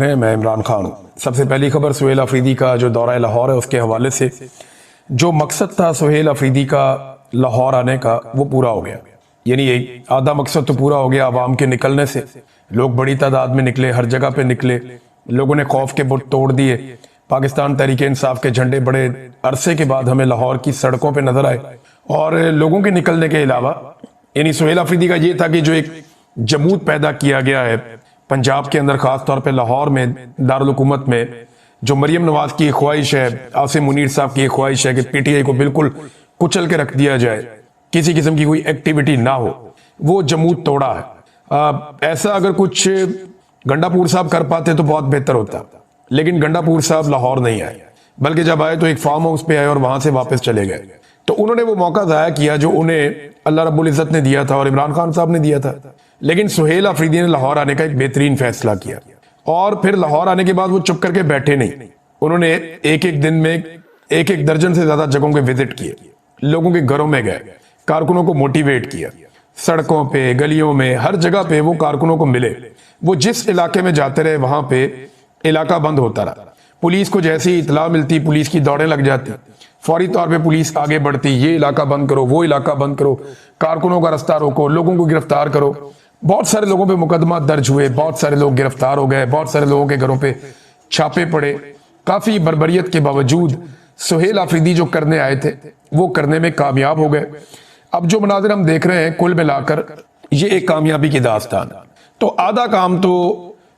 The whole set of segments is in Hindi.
मैं इमरान खान हूँ। सबसे पहली खबर सुहेल अफरीदी का जो दौरा लाहौर है उसके हवाले से। जो मकसद था सुहेल अफरीदी का लाहौर आने का वो पूरा हो गया। यानी एक आधा मकसद तो पूरा हो गया आवाम के निकलने से। लोग बड़ी तादाद में निकले, हर जगह पे निकले, लोगों ने खौफ के बुत तोड़ दिए। पाकिस्तान तहरीक इंसाफ के झंडे बड़े अरसे के बाद हमें लाहौर की सड़कों पर नजर आए। और लोगों के निकलने के अलावा यानी सुहेल अफरीदी का ये था कि जो एक जमूत पैदा किया गया है पंजाब के अंदर, खास तौर पे लाहौर में दारुल हुकूमत में, जो मरियम नवाज की ख्वाहिश है, आसिम मुनीर साहब की ख्वाहिश है कि पीटीआई को बिल्कुल कुचल के रख दिया जाए, किसी किस्म की कोई एक्टिविटी ना हो, वो जमूत तोड़ा है। ऐसा अगर कुछ गंडापुर साहब कर पाते तो बहुत बेहतर होता, लेकिन गंडापुर साहब लाहौर नहीं आए, बल्कि जब आए तो एक फार्म हाउस पे आए और वहां से वापस चले गए। तो उन्होंने वो मौका ज़ाया किया जो उन्हें अल्लाह रब्बुल इज़्ज़त ने दिया था और इमरान खान साहब ने दिया था। लेकिन सुहेल अफरीदी ने लाहौर आने का एक बेहतरीन फैसला किया और फिर लाहौर आने के बाद वो चुप करके बैठे नहीं। उन्होंने एक एक दिन में एक एक दर्जन से ज्यादा जगहों के विजिट किए, लोगों के घरों में गए, कारकुनों को मोटिवेट किया, सड़कों पे, गलियों में, हर जगह पे वो कारकुनों को मिले। वो जिस इलाके में जाते रहे वहां पे इलाका बंद होता रहा। पुलिस को जैसी इतला मिलती पुलिस की दौड़ें लग जाती, फौरी तौर पे पुलिस आगे बढ़ती, ये इलाका बंद करो, वो इलाका बंद करो, कारकुनों का रास्ता रोको, लोगों को गिरफ्तार करो। बहुत सारे लोगों पे मुकदमा दर्ज हुए, बहुत सारे लोग गिरफ्तार हो गए, बहुत सारे लोगों के घरों पे छापे पड़े। काफी बर्बरियत के बावजूद सुहेल अफरीदी जो करने आए थे वो करने में कामयाब हो गए। अब जो मनाजिर हम देख रहे हैं कुल मिलाकर ये एक कामयाबी की दास्तान है। तो आधा काम तो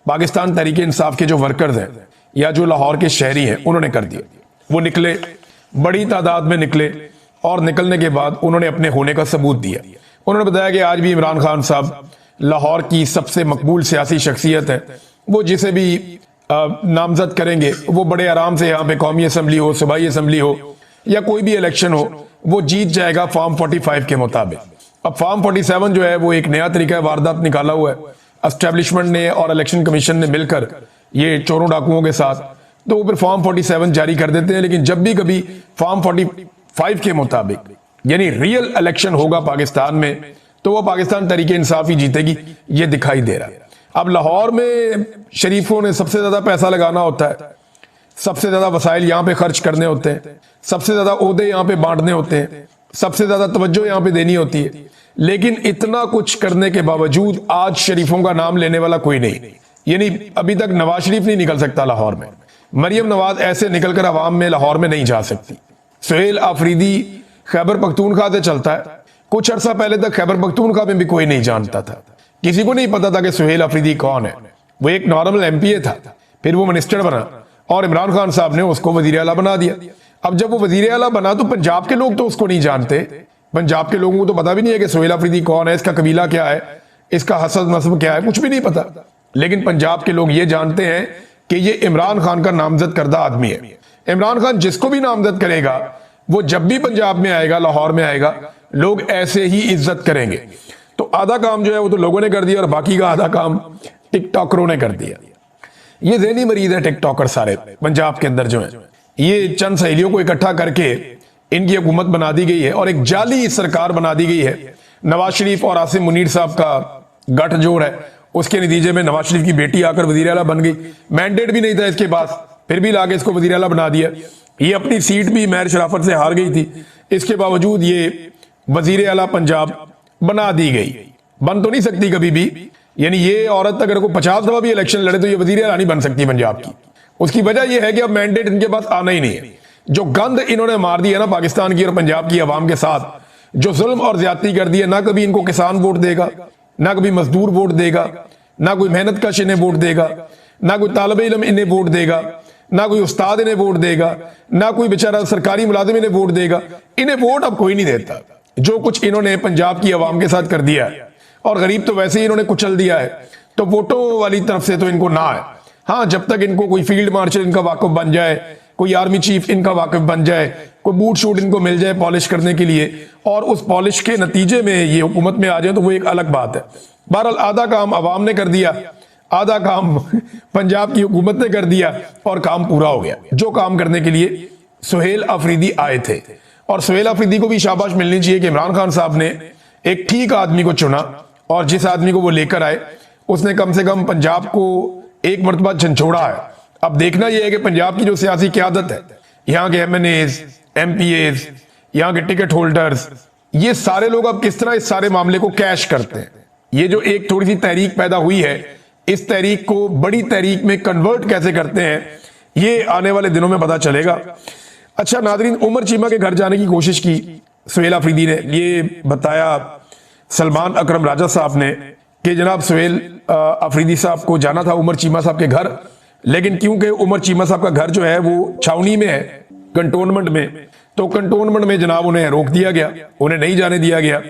पाकिस्तान तहरीक इंसाफ के जो वर्कर्स हैं या जो लाहौर के शहरी हैं उन्होंने कर दिया। वो निकले, बड़ी तादाद में निकले, और निकलने के बाद उन्होंने अपने होने का सबूत दिया। उन्होंने बताया कि आज भी इमरान खान साहब लाहौर की सबसे मकबूल सियासी शख्सियत है। वो जिसे भी नामजद करेंगे वो बड़े आराम से यहाँ पे कौमी असम्बली हो, सूबाई असम्बली हो या कोई भी इलेक्शन हो, वो जीत जाएगा फॉर्म 45 के मुताबिक। अब फॉर्म 47 जो है वो एक नया तरीका है, वारदात निकाला हुआ है एस्टेब्लिशमेंट ने और इलेक्शन कमीशन ने मिलकर, ये चोरों डाकुओं के साथ। तो वो फिर फॉर्म 47 जारी कर देते हैं। लेकिन जब भी कभी फॉर्म 45 के मुताबिक यानी रियल इलेक्शन होगा पाकिस्तान में तो वो पाकिस्तान तहरीक इंसाफ ही जीतेगी, ये दिखाई दे रहा है। अब लाहौर में शरीफों ने सबसे ज्यादा पैसा लगाना होता है, सबसे ज्यादा वसाइल यहाँ पे खर्च करने होते हैं, सबसे ज्यादा ओहदे यहाँ पे बांटने होते हैं, सबसे ज्यादा तवज्जो यहाँ पे देनी होती है। लेकिन इतना कुछ करने के बावजूद आज शरीफों का नाम लेने वाला कोई नहीं। यानी अभी तक नवाज शरीफ नहीं निकल सकता लाहौर में, मरियम नवाज ऐसे निकलकर अवाम में लाहौर में नहीं जा सकती। सुहेल अफरीदी खैबर पख्तूनख्वा से चलता है। कुछ अरसा पहले तक खैबर पख्तूनख्वा में भी कोई नहीं जानता था, किसी को नहीं पता था कि सुहेल अफरीदी कौन है। वो एक नॉर्मल एमपीए था, फिर वो मिनिस्टर बना और इमरान खान साहब ने उसको वजीर आला बना दिया। अब जब वो वजीर आला बना तो पंजाब के लोग तो उसको नहीं जानते, पंजाब के लोगों को तो पता भी नहीं है कि सुहेल अफरीदी कौन है, इसका कबीला क्या है, इसका हसब नस्ब क्या है, कुछ भी नहीं पता। लेकिन पंजाब के लोग ये जानते हैं कि ये इमरान खान का नामजद करदा आदमी है। इमरान खान जिसको भी नामजद करेगा वो जब भी पंजाब में आएगा, लाहौर में आएगा, लोग ऐसे ही इज्जत करेंगे। तो आधा काम जो है वो तो लोगों ने कर दिया और बाकी का आधा काम टिकटॉकरों ने कर दिया। ये ज़हनी मरीज है टिकटॉकर सारे पंजाब के अंदर जो है। ये चंद सहेलियों को इकट्ठा करके इनकी हुकूमत बना दी गई है और एक जाली सरकार बना दी गई है। नवाज शरीफ और आसिम मुनीर साहब का गठजोड़ है, उसके नतीजे में नवाज शरीफ की बेटी आकर वजीर आला बन गई। मैंडेट भी नहीं था इसके पास, फिर भी लाके इसको वजीर आला बना दिया। ये अपनी सीट भी महर शराफत से हार गई थी, इसके बावजूद ये वजीर आला पंजाब बना दी गई। बन तो नहीं सकती कभी भी। यानी ये औरत अगर कोई 50 दफा भी इलेक्शन लड़े तो ये वजीर आला नहीं बन सकती पंजाब की। उसकी वजह यह है कि अब मैंडेट इनके पास आना ही नहीं है। जो गंद इन्होंने मार दी है ना पाकिस्तान की और पंजाब की आवाम के साथ, जो जुल्म और ज्यादती कर दी है, ना कभी इनको किसान वोट देगा, ना कभी मजदूर वोट देगा, ना कोई मेहनत कश इन्हें वोट देगा, ना कोई तालिबे इल्म इन्हें वोट देगा, ना कोई उस्ताद इन्हें वोट देगा, ना कोई बेचारा सरकारी मुलाजिम इन्हें वोट देगा। इन्हें वोट अब कोई नहीं देता। जो कुछ इन्होंने पंजाब की आवाम के साथ कर दिया है, और गरीब तो वैसे ही इन्होंने कुचल दिया है, तो वोटों वाली तरफ से तो इनको ना है। हाँ, जब तक इनको कोई फील्ड मार्शल इनका वाकिफ बन जाए, कोई आर्मी चीफ इनका वाकिफ बन जाए, कोई बूट शूट इनको मिल जाए पॉलिश करने के लिए, और उस पॉलिश के नतीजे में ये हुकूमत में आ जाए, तो वो एक अलग बात है। बहरहाल आधा काम अवाम ने कर दिया, आधा काम पंजाब की हुकूमत ने कर दिया और काम पूरा हो गया। जो काम करने के लिए सुहेल अफरीदी आए थे, और सुहेल अफरीदी को भी शाबाश मिलनी चाहिए कि इमरान खान साहब ने एक ठीक आदमी को चुना और जिस आदमी को वो लेकर आए उसने कम से कम पंजाब को एक मरतबा झंझोड़ा है। अब देखना यह है कि पंजाब की जो सियासी क़यादत है, यहाँ के MNAs, MPAs, यहाँ के टिकट होल्डर्स, ये सारे लोग अब किस तरह इस सारे मामले को कैश करते हैं। ये जो एक थोड़ी सी तहरीक पैदा हुई है, इस तहरीक को बड़ी तहरीक में कन्वर्ट कैसे करते हैं, ये आने वाले दिनों में पता चलेगा। अच्छा नादरीन, उमर चीमा के घर जाने की कोशिश की सुहेल अफरीदी ने। ये बताया सलमान अकरम राजा साहब ने कि जनाब सुहेल अफरीदी साहब को जाना था उमर चीमा साहब के घर, लेकिन क्योंकि उमर चीमा साहब का घर जो है वो छावनी में है, कंटोनमेंट में, तो कंटोनमेंट में जनाब उन्हें रोक दिया गया, उन्हें नहीं जाने दिया गया।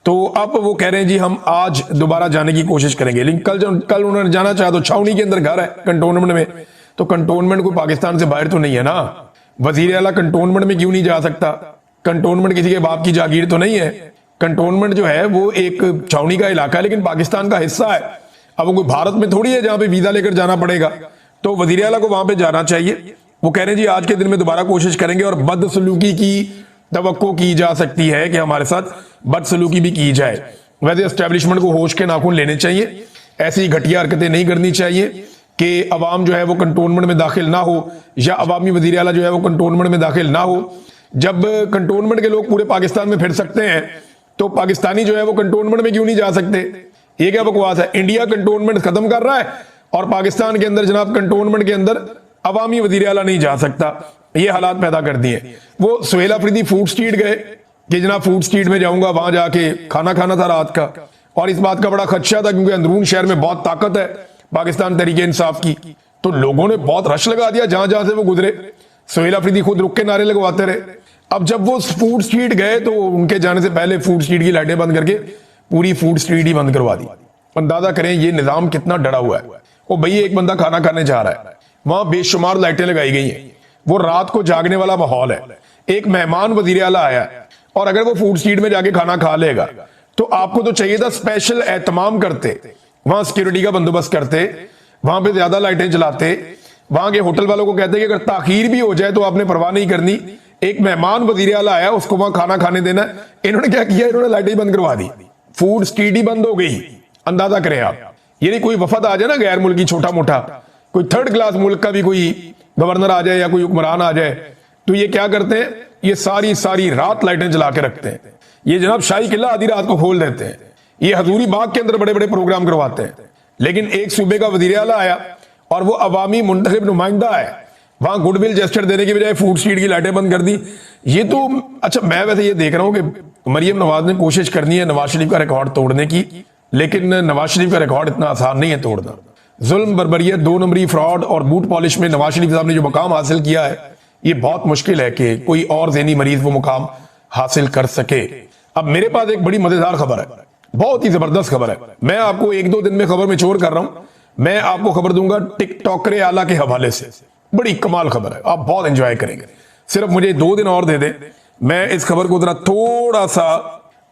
तो अब वो कह रहे हैं जी हम आज दोबारा जाने की कोशिश करेंगे, लेकिन कल उन्होंने जाना चाहा तो छावनी के अंदर घर है कंटोनमेंट में, तो कंटोनमेंट को पाकिस्तान से बाहर तो नहीं है ना। वजीर आला कंटोनमेंट में क्यों नहीं जा सकता? कंटोनमेंट किसी के बाप की जागीर तो नहीं है। कंटोनमेंट जो है वो एक छावनी का इलाका है, लेकिन पाकिस्तान का हिस्सा है। अब कोई भारत में थोड़ी है जहां पे वीजा लेकर जाना पड़ेगा, तो वजीर आला को वहां पे जाना चाहिए। वो कह रहे हैं जी आज के दिन में दोबारा कोशिश करेंगे और बदसलूकी की तवक्को की जा सकती है कि हमारे साथ बदसलूकी भी की जाए। वैसे एस्टेब्लिशमेंट को होश के नाखून लेने चाहिए, ऐसी घटिया हरकतें नहीं करनी चाहिए कि अवाम जो है वो कंटोनमेंट में दाखिल ना हो, या अवामी वजीर आला जो है वो कंटोनमेंट में दाखिल ना हो। जब कंटोनमेंट के लोग पूरे पाकिस्तान में फिर सकते हैं, तो पाकिस्तानी जो है वो कंटोनमेंट में क्यों नहीं जा सकते? ये क्या बकवास है? इंडिया कंटोनमेंट खत्म कर रहा है और पाकिस्तान के अंदर जनाब कंटोनमेंट के अंदर अवामी वजीर आला नहीं जा सकता। ये हालात पैदा कर दिए। वो सुहेल अफरीदी फूड स्ट्रीट गए कि जनाब फूड स्ट्रीट में जाऊंगा, वहां जाके खाना खाना था रात का, और इस बात का बड़ा खदशा था क्योंकि अंदरून शहर में बहुत ताकत है पाकिस्तान तहरीक इंसाफ की, तो लोगों ने बहुत रश लगा दिया जहां जहां से वो गुजरे। सुहेल अफरीदी खुद रुक के नारे लगवाते रहे। अब जब वो फूड स्ट्रीट गए तो उनके जाने से पहले फूड स्ट्रीट की लाइटें बंद करके पूरी फूड स्ट्रीट ही बंद करवा दी। अंदाजा करें ये निजाम कितना डरा हुआ है। वो भई एक बंदा खाना खाने जा रहा है, वहां बेशुमार लाइटें लगाई गई हैं, वो रात को जागने वाला माहौल है। एक मेहमान वजीर आला आया है, और अगर वो फूड स्ट्रीट में जाके खाना खा लेगा तो आपको तो चाहिए था स्पेशल एहतमाम करते, वहां सिक्योरिटी का बंदोबस्त करते, वहां पे ज्यादा लाइटें चलाते, वहां के होटल वालों को कहते कि अगर ताखीर भी हो जाए तो आपने परवाह नहीं करनी। एक मेहमान वजीर आला आया, उसको वहां खाना खाने देना। इन्होंने क्या किया? इन्होंने लाइटें बंद करवा दी, फूड स्ट्रीट ही बंद हो गई। अंदाजा करें आप, यानी कोई वफद आ जाए ना गैर मुल्की, छोटा मोटा कोई थर्ड क्लास मुल्क का भी कोई गवर्नर आ जाए या कोई हुक्मरान आ जाए, तो ये क्या करते हैं? ये सारी सारी रात लाइटें जला के रखते हैं। ये जनाब शाही किला आधी रात को खोल देते हैं। ये हजूरी बाग के अंदर बड़े बड़े प्रोग्राम करवाते हैं। लेकिन एक सूबे का वजीर आला आया और वो अवामी मुंतखब नुमाइंदा है, वहां गुडविल जेस्चर देने की बजाय फूड स्ट्रीट की लाइटें बंद कर दी। ये तो अच्छा, मैं वैसे ये देख रहा हूं कि मरियम नवाज ने कोशिश करनी है नवाज शरीफ का रिकॉर्ड तोड़ने की, लेकिन नवाज शरीफ का रिकॉर्ड इतना आसान नहीं है तोड़ना। जुल्म, बर्बरियत, 2 नंबरी, फ्रॉड और बूट पॉलिश में नवाज शरीफ साहब ने जो मुकाम हासिल किया है, ये बहुत मुश्किल है कि कोई और ज़हनी मरीज वो मुकाम हासिल कर सके। अब मेरे पास एक बड़ी मजेदार खबर है, बहुत ही जबरदस्त खबर है। मैं आपको 1-2 दिन में खबर में चोर कर रहा हूं। मैं आपको खबर दूंगा टिकटॉकरे आला के हवाले से। बड़ी कमाल खबर है, आप बहुत एंजॉय करेंगे। सिर्फ मुझे 2 दिन और दे दें, मैं इस खबर को जरा थोड़ा सा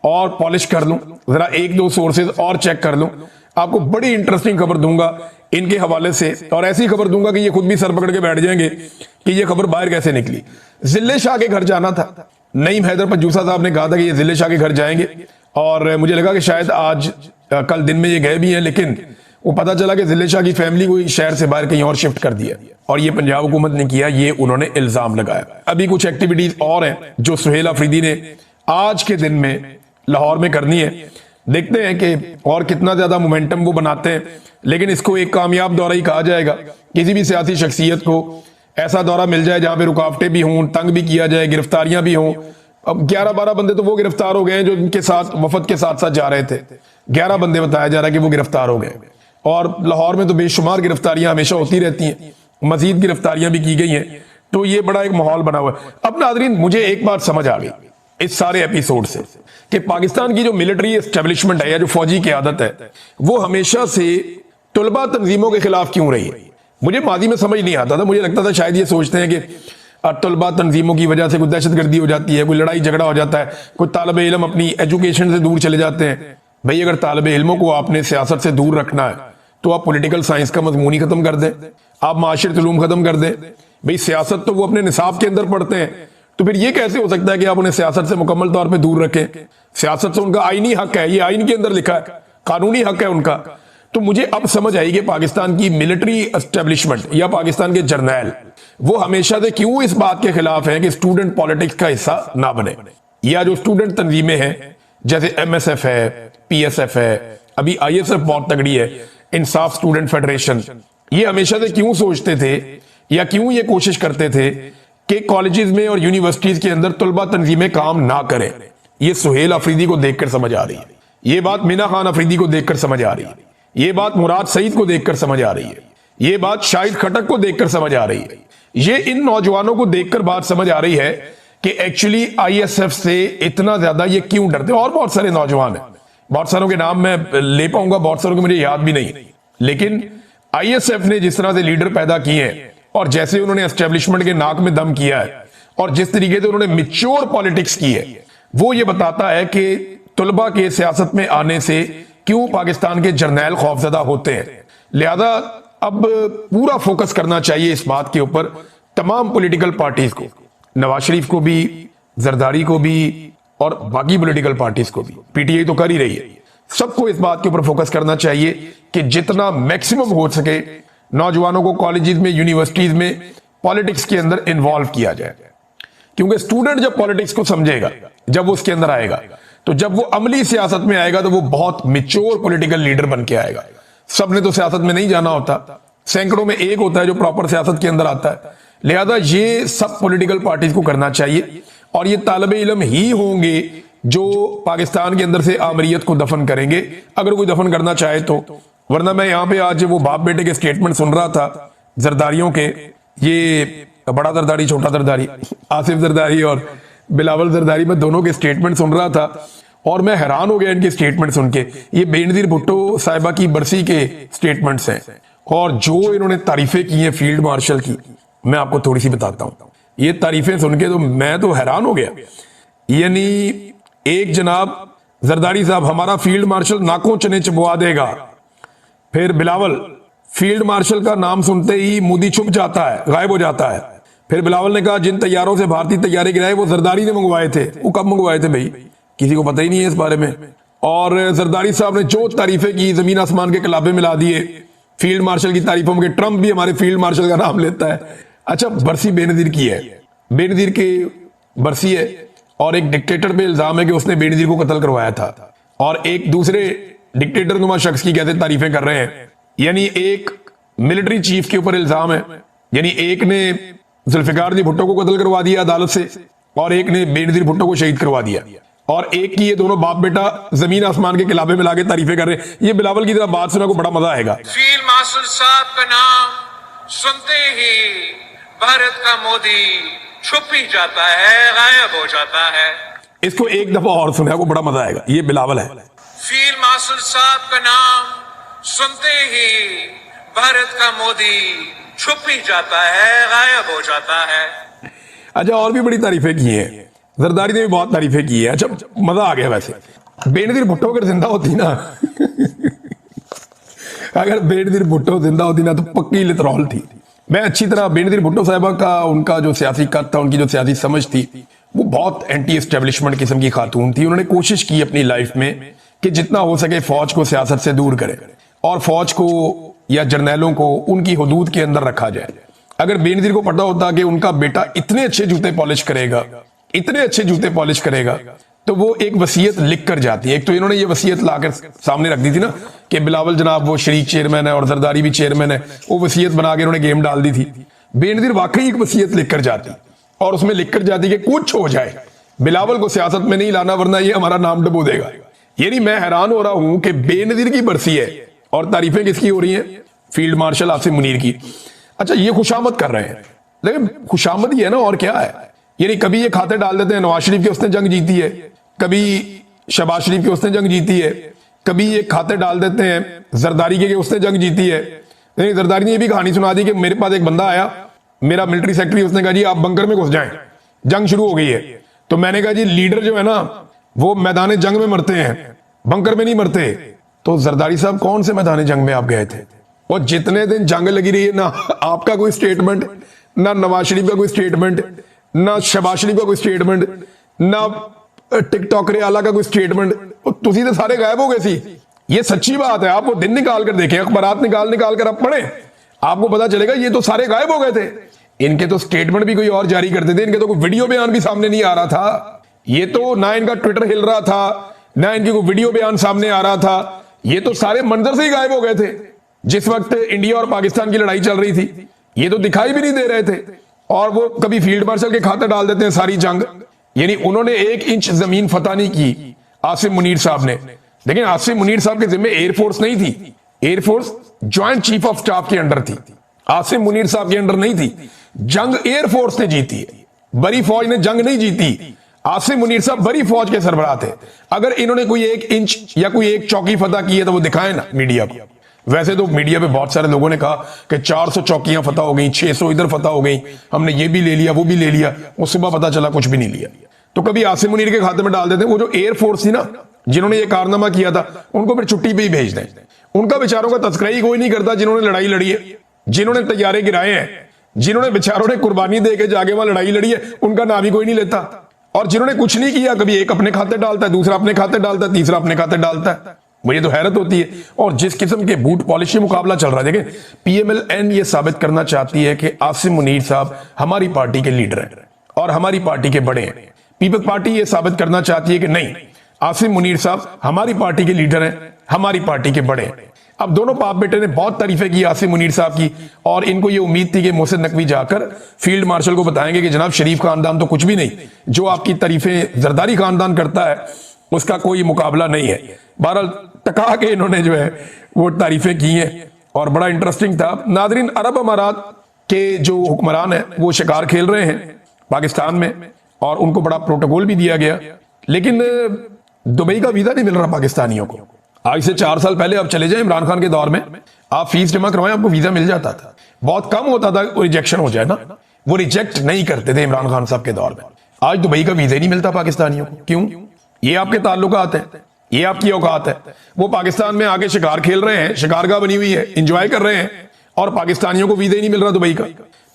और पॉलिश कर लूं, जरा 1-2 सोर्सेज और चेक कर लूं, आपको बड़ी इंटरेस्टिंग खबर दूंगा इनके हवाले से, और ऐसी खबर दूंगा कि ये खुद भी सर पकड़ के बैठ जाएंगे कि ये खबर बाहर कैसे निकली। जिले शाह के घर जाना था। नईम हैदर पंजूसा साहब ने कहा था कि ये जिले शाह के घर जाएंगे, और मुझे लगा कि शायद आज कल दिन में ये गए भी हैं, लेकिन वो पता चला कि जिले शाह की फैमिली को शहर से बाहर कहीं और शिफ्ट कर दिया, और ये पंजाब हुकूमत ने किया, ये उन्होंने इल्जाम लगाया। अभी कुछ एक्टिविटीज और हैं जो सुहेल अफरीदी ने आज के दिन में लाहौर में करनी है। देखते हैं कि और कितना ज्यादा मोमेंटम वो बनाते हैं, लेकिन इसको एक कामयाब दौरा ही कहा जाएगा। किसी भी सियासी शख्सियत को ऐसा दौरा मिल जाए जहां पे रुकावटें भी हों, तंग भी किया जाए, गिरफ्तारियां भी हों। अब 11-12 बंदे तो वो गिरफ्तार हो गए हैं जो इनके साथ वफद के साथ साथ जा रहे थे। 11 बंदे बताया जा रहा है कि वो गिरफ्तार हो गए, और लाहौर में तो बेशुमार गिरफ्तारियां हमेशा होती रहती हैं, मजीद गिरफ्तारियां भी की गई हैं। तो ये बड़ा एक माहौल बना हुआ है। अब नाज़रीन, मुझे एक बात समझ आ गई इस सारे एपिसोड से कि पाकिस्तान की जो मिलिट्री एस्टेब्लिशमेंट है या जो फौजी की आदत है, वो हमेशा से तुलबा तंजीमों के खिलाफ क्यों रही है। मुझे माजी में समझ नहीं आता था, मुझे लगता था शायद ये सोचते हैं कि तुलबा तंजीमों की वजह से कोई दहशतगर्दी हो जाती है, कोई लड़ाई झगड़ा हो जाता है, कोई तालिब इल्म अपनी एजुकेशन से दूर चले जाते हैं। भाई अगर तालिब इल्मों को आपने सियासत से दूर रखना है तो आप पॉलिटिकल साइंस का मजमून ही खत्म कर दें, आप माशरती उलूम खत्म कर दें। भाई सियासत तो वो अपने निसाब के अंदर पढ़ते हैं, तो फिर ये कैसे हो सकता है कि आप उन्हें सियासत से मुकम्मल तौर पे दूर रखें। सियासत से उनका आईनी हक है, ये आईन के अंदर लिखा है, कानूनी हक है उनका। तो मुझे अब समझ आई कि पाकिस्तान की मिलिट्री एस्टेब्लिशमेंट या पाकिस्तान के जर्नैल वो हमेशा से क्यों इस बात के खिलाफ हैं कि स्टूडेंट पॉलिटिक्स का हिस्सा ना बने, या जो स्टूडेंट तंजीमें हैं जैसे एमएसएफ है, पीएसएफ है, अभी आईएसएफ बहुत तगड़ी है, इंसाफ स्टूडेंट फेडरेशन, ये हमेशा से क्यों सोचते थे या क्यों ये कोशिश करते थे कि कॉलेजेस में और यूनिवर्सिटीज के अंदर तलबा तंजीमें काम ना करें। ये सुहेल अफरीदी को देखकर समझ आ रही है, ये बात मीना खान अफरीदी को देखकर समझ आ रही है, ये बात मुराद सईद को देखकर समझ आ रही है, ये बात शाहिद खटक को देखकर समझ आ रही है, ये इन नौजवानों को देखकर बात समझ आ रही है कि एक्चुअली आईएसएफ से इतना ज्यादा ये क्यों डरते हैं। और बहुत सारे नौजवान हैं, बहुत सारों के नाम मैं ले पाऊंगा, बहुत सारों के मुझे याद भी नहीं, लेकिन आईएसएफ ने जिस तरह से लीडर पैदा किए हैं और जैसे उन्होंने एस्टेब्लिशमेंट के नाक में दम किया है और जिस तरीके से उन्होंने मिच्योर पॉलिटिक्स की है, वो ये बताता है कि तलबा के सियासत में आने से क्यों पाकिस्तान के जर्नैल खौफजदा होते हैं। लिहाजा अब पूरा फोकस करना चाहिए इस बात के ऊपर तमाम पॉलिटिकल पार्टीज को, नवाज शरीफ को भी, जरदारी को भी और बाकी पॉलिटिकल पार्टीज को भी। पीटीआई तो कर ही रही है, सबको इस बात के ऊपर फोकस करना चाहिए कि जितना मैक्सिमम हो सके नौजवानों को कॉलेजेस में, यूनिवर्सिटीज में पॉलिटिक्स के अंदर इन्वॉल्व किया जाए, क्योंकि स्टूडेंट जब पॉलिटिक्स को समझेगा, जब वो उसके अंदर आएगा, तो जब वो अमली सियासत में आएगा तो वो बहुत मिच्योर पॉलिटिकल लीडर बन के आएगा। सबने तो सियासत में नहीं जाना होता, सैकड़ों में एक होता है जो प्रॉपर सियासत के अंदर आता है। लिहाजा ये सब पॉलिटिकल पार्टीज को करना चाहिए और ये तालिबे इल्म ही होंगे जो पाकिस्तान के अंदर से आमरीयत को दफन करेंगे, अगर कोई दफन करना चाहे तो। वरना मैं यहां पे आज वो बाप बेटे के स्टेटमेंट सुन रहा था जरदारियों के, ये बड़ा जरदारी, छोटा जरदारी, आसिफ जरदारी और बिलावल जरदारी, मैं दोनों के स्टेटमेंट सुन रहा था और मैं हैरान हो गया इनके स्टेटमेंट सुन के। ये बेनजीर भुट्टो साहिबा की बरसी के स्टेटमेंट्स हैं और जो इन्होंने तारीफें की हैं फील्ड मार्शल की, मैं आपको थोड़ी सी बताता हूं। ये तारीफें सुन के तो मैं तो हैरान हो गया। यानी एक जनाब जरदारी साहब, हमारा फील्ड मार्शल नाकों चने चबवा देगा। फिर बिलावल, फील्ड मार्शल का नाम सुनते ही मोदी छुप जाता है, गायब हो जाता है। फिर बिलावल ने कहा जिन तैयारों से भारतीय तैयारी गिराए वो जरदारी ने मंगवाए थे। वो कब मंगवाए थे भाई, किसी को पता ही नहीं है इस बारे में। और जरदारी साहब ने जो तारीफें की, जमीन आसमान के कलाबे मिला दिए फील्ड मार्शल की तारीफों में। ट्रंप भी हमारे फील्ड मार्शल का नाम लेता है। अच्छा, बरसी बेनजीर की है, बेनजीर की बरसी है और एक डिक्टेटर पे इल्जाम है कि उसने बेनजीर को कत्ल करवाया था और एक दूसरे डिक्टेटर नुमा शख्स की कैसे तारीफें कर रहे हैं। यानी एक मिलिट्री चीफ के ऊपर इल्जाम है, यानी एक ने जुल्फिकार जी भुट्टो को कत्ल करवा दिया अदालत से और एक ने बेनजीर भुट्टो को शहीद करवा दिया, और एक की ये दोनों बाप बेटा जमीन आसमान के किलाबे में लाके तारीफें कर रहे हैं। ये बिलावल की तरह बात सुना को बड़ा मजा आएगा। फील्ड मार्शल साहब का नाम सुनते ही भारत का मोदी छुप ही जाता है, गायब हो जाता है। इसको एक दफा और सुना को बड़ा मजा आएगा। ये बिलावल है। फील्ड मार्शल साहब का नाम सुनते ही भारत का मोदी छुप ही जाता है, गायब हो जाता है। अच्छा, और भी बड़ी तारीफें की हैं, जरदारी ने भी बहुत तारीफें की है। अच्छा, मजा आ गया। वैसे बेनजीर भुट्टो अगर जिंदा होती ना अगर बेनजीर भुट्टो जिंदा होती ना तो पक्की लितरॉल थी। मैं अच्छी तरह बेनजीर भुट्टो साहिबा का, उनका जो सियासी कद था, उनकी जो सियासी समझ थी, वो बहुत एंटी एस्टेब्लिशमेंट किस्म की खातून थी। उन्होंने कोशिश की अपनी लाइफ में कि जितना हो सके फौज को सियासत से दूर करे और फौज को या जर्नैलों को उनकी हुदूद के अंदर रखा जाए। अगर बेनजीर को पता होता कि उनका बेटा इतने अच्छे जूते पॉलिश करेगा, इतने अच्छे जूते पॉलिश करेगा, तो वो एक वसीयत लिख कर जाती है। एक तो इन्होंने ये वसीयत लाकर सामने रख दी थी ना कि बिलावल जनाब वो शरीक चेयरमैन है और जरदारी भी चेयरमैन है, वो वसीयत बना के इन्होंने गेम डाल दी थी। बेनजीर वाकई एक वसीयत लिख कर जाती और उसमें लिख कर जाती कि कुछ हो जाए बिलावल को सियासत में नहीं लाना वरना ये हमारा नाम डबो देगा। यानी मैं हैरान हो रहा हूं कि बेनजीर की बरसी है और तारीफें किसकी हो रही हैं, फील्ड मार्शल आसिफ मुनीर की। अच्छा, ये खुशामद कर रहे हैं, लेकिन खुशामद ही है ना, और क्या है। यानी कभी ये खाते डाल देते हैं नवाज शरीफ के उसने जंग जीती है, कभी शहबाज शरीफ के उसने जंग जीती है, कभी ये खाते डाल देते हैं जरदारी के उसने जंग जीती है। नहीं, जरदारी ने ये भी कहानी सुना दी कि मेरे पास एक बंदा आया, मेरा मिलिट्री सेक्रेटरी, उसने कहा जी आप बंकर में घुस जाएं, जंग शुरू हो गई है। तो मैंने कहा जी लीडर जो है ना वो मैदान जंग में मरते हैं, बंकर में नहीं मरते। तो जरदारी साहब कौन से मैदान जंग में आप गए थे? और जितने दिन जंग लगी रही है ना आपका कोई स्टेटमेंट, ना नवाज शरीफ का कोई स्टेटमेंट, ना शहबाज शरीफ का कोई स्टेटमेंट, ना टिकटॉक आला का कोई स्टेटमेंट। तुसी तो सारे गायब हो गए सी। ये सच्ची बात है। आप वो दिन निकाल कर देखें, अखबारात निकाल निकाल कर आप पढ़ें, आपको पता चलेगा ये तो सारे गायब हो गए थे। इनके तो स्टेटमेंट भी कोई और जारी करते थे, इनके तो कोई वीडियो बयान भी सामने नहीं आ रहा था। ये तो ना इनका ट्विटर हिल रहा था, ना इनके कोई वीडियो बयान सामने आ रहा था। ये तो सारे मंजर से ही गायब हो गए थे। जिस वक्त इंडिया और पाकिस्तान की लड़ाई चल रही थी, ये तो दिखाई भी नहीं दे रहे थे। और वो कभी फील्ड मार्शल के खाते डाल देते हैं सारी जंग। यानी उन्होंने 1 इंच जमीन फतह नहीं की आसिम मुनीर साहब ने। लेकिन आसिम मुनीर साहब के जिम्मे एयरफोर्स नहीं थी, air force joint chief of staff के अंडर थी, आसिम मुनीर साहब के अंडर नहीं थी। जंग एयरफोर्स ने जीती है, बड़ी फौज ने जंग नहीं जीती। आसिम मुनीर साहब बड़ी फौज के सरबराह थे। अगर इन्होंने कोई 1 इंच या कोई 1 चौकी फतह की है तो वो दिखाए ना मीडिया को। वैसे तो मीडिया पे बहुत सारे लोगों ने कहा कि 400 चौकियां फतह हो गई, 600 इधर फतह हो गई, हमने ये भी ले लिया वो भी ले लिया। वो सुबह पता चला कुछ भी नहीं लिया। तो कभी आसिम मुनीर के खाते में डाल देते। वो जो एयरफोर्स थी ना, जिन्होंने ये कारनामा किया था, उनको फिर छुट्टी पे ही भेज दें। उनका बेचारों का तस्करा ही कोई नहीं करता। जिन्होंने लड़ाई लड़ी है, जिन्होंने तैयारे गिराए हैं, जिन्होंने बेचारों ने कुर्बानी दे के जाके वहां लड़ाई लड़ी है, उनका नाम ही कोई नहीं लेता। और जिन्होंने कुछ नहीं किया, कभी एक अपने खाते डालता है, दूसरा अपने खाते डालता है, तीसरा अपने खाते डालता है। मुझे तो हैरत होती है। और जिस किस्म के बूट पॉलिशी मुकाबला चल रहा है, देखें PMLN ये साबित करना चाहती है कि आसिम मुनीर साहब हमारी पार्टी के लीडर हैं और हमारी पार्टी के बड़े हैं। पीपल्स पार्टी ये साबित करना चाहती है कि नहीं, आसिम मुनीर साहब हमारी पार्टी के लीडर हैं, हमारी पार्टी के बड़े हैं। अब दोनों बाप बेटे ने बहुत तारीफें की आसिम मुनीर साहब की, और इनको ये उम्मीद थी कि मोहसिन नकवी जाकर फील्ड मार्शल को बताएंगे कि जनाब शरीफ खानदान तो कुछ भी नहीं, जो आपकी तारीफें जरदारी खानदान करता है उसका कोई मुकाबला नहीं है। बहरहाल टका के इन्होंने जो है वो तारीफें की हैं और बड़ा इंटरेस्टिंग था। नादरीन, अरब अमारात के जो हुक्मरान हैं वो शिकार खेल रहे हैं पाकिस्तान में, और उनको बड़ा प्रोटोकॉल भी दिया गया। लेकिन दुबई का वीजा नहीं मिल रहा पाकिस्तानियों को। आज से 4 साल पहले आप चले जाएं इमरान खान के दौर में, आप फीस जमा करवाएं, आपको वीजा मिल जाता था। बहुत कम होता था वो रिजेक्शन हो जाए ना, वो रिजेक्ट नहीं करते थे इमरान खान साहब के दौर में। आज दुबई का वीजा नहीं मिलता पाकिस्तानियों को। क्यों? ये आपके ताल्लुकात हैं, ये आपकी औकात है। वो पाकिस्तान में आगे शिकार खेल रहे हैं, शिकारगाह बनी हुई है, इंजॉय कर रहे हैं, और पाकिस्तानियों को वीजा ही नहीं मिल रहा दुबई का।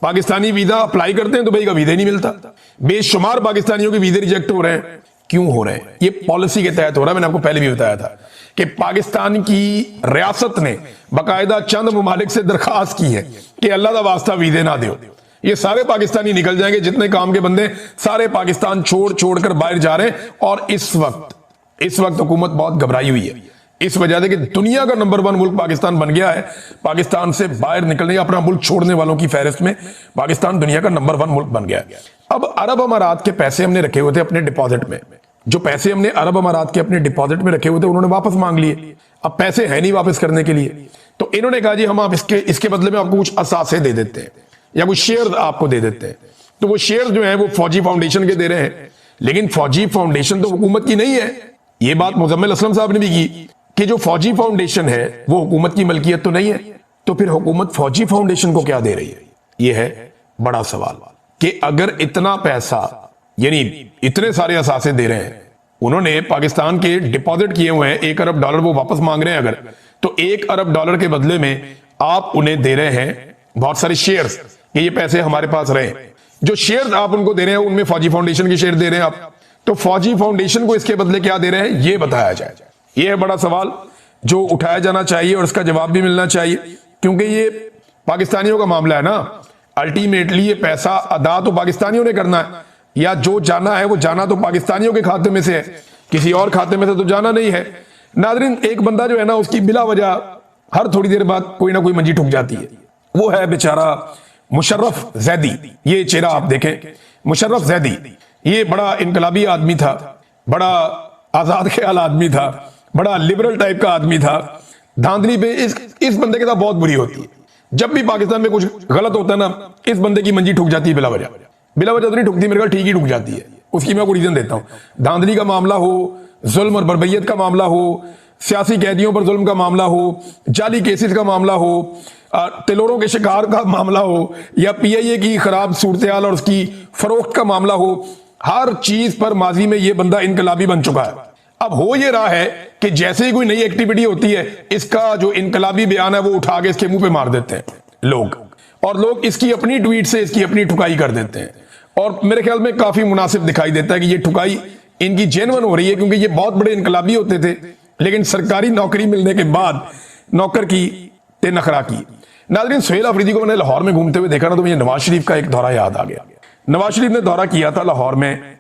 पाकिस्तानी वीजा अप्लाई करते हैं, दुबई का वीजा ही नहीं मिलता। बेशुमार पाकिस्तानियों के वीजे रिजेक्ट हो रहे हैं। क्यों हो रहे हैं? ये पॉलिसी के तहत हो रहा है। मैंने आपको पहले भी बताया था कि पाकिस्तान की रियासत ने बाकायदा चंद ममालिक से दरखास्त की है कि अल्लाह का वास्ता वीजे ना दो। ये सारे पाकिस्तानी निकल जाएंगे, जितने काम के बंदे सारे पाकिस्तान छोड़ छोड़ कर बाहर जा रहे हैं। और इस वक्त हुकूमत बहुत घबराई हुई है, इस वजह से कि दुनिया का नंबर 1 मुल्क पाकिस्तान बन गया है। पाकिस्तान से बाहर निकलने या अपना मुल्क छोड़ने वालों की फहरिस्त में पाकिस्तान दुनिया का नंबर 1 मुल्क बन गया है। अब अरब अमारात के पैसे हमने रखे हुए थे अपने डिपॉजिट में, जो पैसे हमने अरब अमारात के अपने डिपॉजिट में रखे हुए थे उन्होंने वापस मांग लिए। अब पैसे है नहीं वापस करने के लिए, तो इन्होंने कहा जी हम आप इसके बदले में आपको कुछ असासे दे देते हैं या कुछ शेयर आपको दे देते हैं। तो वो शेयर जो है वो फौजी फाउंडेशन के दे रहे हैं, लेकिन फौजी फाउंडेशन तो हुकूमत की नहीं है। ये बात मुजम्मिल असलम साहब ने भी की कि जो फौजी फाउंडेशन है वो हुकूमत की मलकियत तो नहीं है। तो फिर हुकूमत फौजी फाउंडेशन को क्या दे रही है? ये है बड़ा सवाल कि अगर इतना पैसा, यानी इतने सारे असासे दे रहे हैं, उन्होंने पाकिस्तान के डिपॉजिट किए हुए हैं $1 अरब, वो वापस मांग रहे हैं अगर, तो $1 अरब के बदले में आप उन्हें दे रहे हैं बहुत सारे शेयर्स कि ये पैसे हमारे पास रहे। जो शेयर्स आप उनको दे रहे हैं उनमें फौजी फाउंडेशन के शेयर दे रहे हैं आप, तो फौजी फाउंडेशन को इसके बदले क्या दे रहे हैं ये बताया जाए। ये है बड़ा सवाल जो उठाया जाना चाहिए और इसका जवाब भी मिलना चाहिए, क्योंकि ये पाकिस्तानियों का मामला है ना। अल्टीमेटली ये पैसा अदा तो पाकिस्तानियों ने करना है, या जो जाना है वो जाना तो पाकिस्तानियों के खाते में से है, किसी और खाते में से तो जाना नहीं है। नादरीन, एक बंदा जो है ना उसकी बिला वजह हर थोड़ी देर बाद कोई ना कोई मंजी ठुक जाती है। वो है बेचारा मुशर्रफ जैदी। ये चेहरा आप देखें, मुशर्रफ जैदी, ये बड़ा इनकलाबी आदमी था, बड़ा आजाद ख्याल आदमी था, बड़ा लिबरल टाइप का आदमी था। धांधली पे इस बंदे के साथ बहुत बुरी होती है। जब भी पाकिस्तान में कुछ गलत होता है ना, इस बंदे की मंजी ठुक जाती है बिला वजह तो नहीं ठुकती, मेरे ख्याल ठीक ही ठुक जाती है। उसकी मैं आपको रीजन देता हूं। धांधली का मामला हो, जुल्म और बरबैयत का मामला हो, सियासी कैदियों पर जुल्म का मामला हो, जाली केसेस का मामला हो, तिलोरों के शिकार का मामला हो, या PIA की खराब सूरत-ए-हाल और उसकी फरोख्त का मामला हो, हर चीज पर माजी में ये बंदा इनकलाबी बन चुका है। अब हो ये रहा है कि जैसे ही कोई नई एक्टिविटी होती है, इसका जो इनकलाबी बयान है वो उठा के इसके मुंह पे मार देते हैं लोग, और लोग इसकी अपनी ट्वीट से इसकी अपनी ठुकाई कर देते हैं। और मेरे ख्याल में काफी मुनासिब दिखाई देता है कि ये ठुकाई इनकी जेन्युइन हो रही है, क्योंकि ये बहुत बड़े इनकलाबी होते थे, लेकिन सरकारी नौकरी मिलने के बाद नौकर की ते नखरा की। नाज़रीन, सुहेल अफरीदी को मैंने लाहौर में घूमते हुए देखा ना, तो मुझे नवाज शरीफ का एक दौरा याद आ गया। नवाज शरीफ ने दौरा किया था लाहौर में,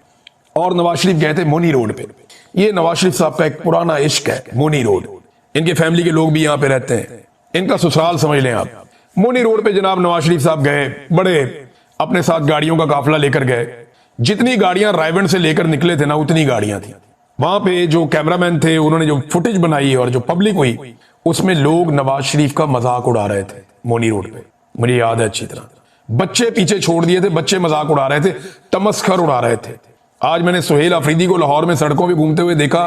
और नवाज शरीफ गए थे मोनी रोड पे। ये नवाज शरीफ साहब का एक पुराना इश्क है, मोनी रोड। इनके फैमिली के लोग भी यहाँ पे रहते हैं, इनका ससुराल समझ लें आप। मोनी रोड पे जनाब नवाज शरीफ साहब गए, बड़े अपने साथ गाड़ियों का काफिला लेकर गए। जितनी गाड़ियां रायबंड से लेकर निकले थे ना, उतनी गाड़ियां थी। वहां पे जो कैमरामैन थे, उन्होंने जो फुटेज बनाई और जो पब्लिक हुई, उसमें लोग नवाज शरीफ का मजाक उड़ा रहे थे मोनी रोड पे। मुझे याद है अच्छी तरह। बच्चे पीछे छोड़ दिए थे, बच्चे मजाक उड़ा रहे थे, तमस्खर उड़ा रहे थे। आज मैंने सुहेल अफरीदी को लाहौर में सड़कों पे घूमते हुए देखा,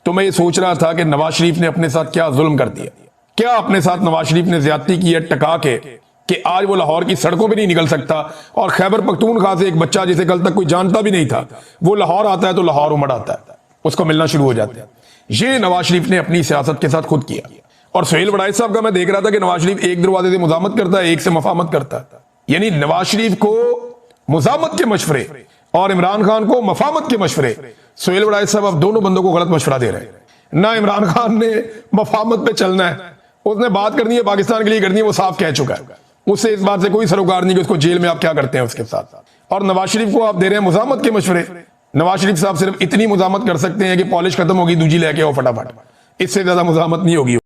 तो मैं ये सोच रहा था कि नवाज शरीफ ने अपने साथ क्या जुल्म कर दिया, क्या अपने साथ नवाज शरीफ ने ज्यादती की है टका के, कि आज वो लाहौर की सड़कों पे नहीं निकल सकता। और खैबर पख्तूनख्वा से एक बच्चा जिसे कल तक कोई जानता भी नहीं था, वो लाहौर आता है तो लाहौर उमड़ आता है, उसको मिलना शुरू हो जाता है। ये नवाज शरीफ ने अपनी सियासत के साथ खुद किया। और सुहेल वड़ाइच साहब का मैं देख रहा था कि नवाज शरीफ एक दरवाजे से मुजामत करता है, एक से मफामत करता है। यानी नवाज शरीफ को मुजामत के मशवरे और इमरान खान को मफामत के मशवरे। सुहेल वड़ाइच साहब अब दोनों बंदों को गलत मशवरा दे रहे हैं। ना इमरान खान ने मफामत पे चलना है, उसने बात करनी है पाकिस्तान के लिए करनी है, वो साफ कह चुका है। उससे इस बात से कोई सरोकार नहीं कि उसको जेल में आप क्या करते हैं उसके साथ। और नवाज शरीफ को आप दे रहे हैं मुजामत के मशवरे। नवाज शरीफ साहब सिर्फ इतनी मुजामत कर सकते हैं कि पॉलिश खत्म होगी, दूजी लेके आओ फटाफट, इससे ज्यादा मुजामत नहीं होगी।